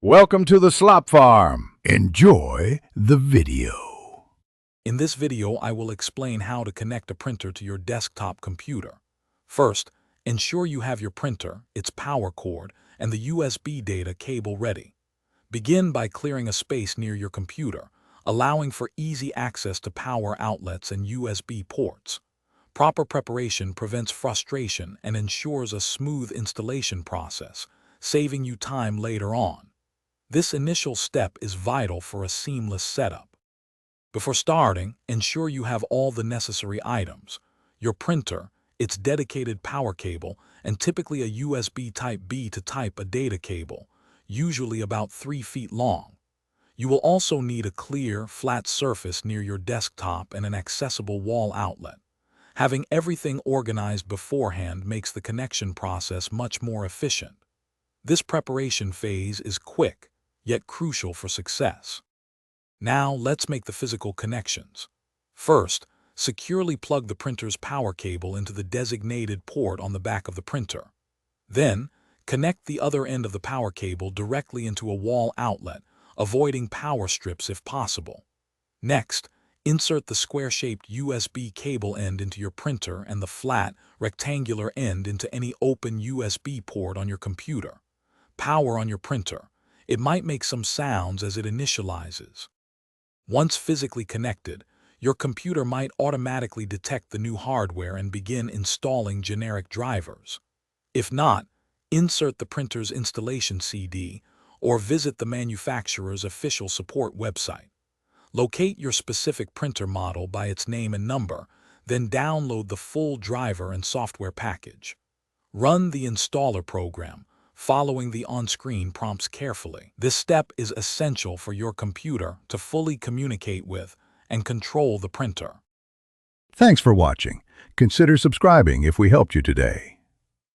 Welcome to the Slop Farm. Enjoy the video. In this video, I will explain how to connect a printer to your desktop computer. First, ensure you have your printer, its power cord, and the USB data cable ready. Begin by clearing a space near your computer, allowing for easy access to power outlets and USB ports. Proper preparation prevents frustration and ensures a smooth installation process, saving you time later on. This initial step is vital for a seamless setup. Before starting, ensure you have all the necessary items: your printer, its dedicated power cable, and typically a USB Type-B to Type-A data cable, usually about 3 feet long. You will also need a clear, flat surface near your desktop and an accessible wall outlet. Having everything organized beforehand makes the connection process much more efficient. This preparation phase is quick, yet crucial for success. Now let's make the physical connections. First, securely plug the printer's power cable into the designated port on the back of the printer. Then, connect the other end of the power cable directly into a wall outlet, avoiding power strips if possible. Next, insert the square-shaped USB cable end into your printer and the flat, rectangular end into any open USB port on your computer. Power on your printer. It might make some sounds as it initializes. Once physically connected, your computer might automatically detect the new hardware and begin installing generic drivers. If not, insert the printer's installation CD or visit the manufacturer's official support website. Locate your specific printer model by its name and number, then download the full driver and software package. Run the installer program, following the on-screen prompts carefully. This step is essential for your computer to fully communicate with and control the printer. Thanks for watching. Consider subscribing if we helped you today.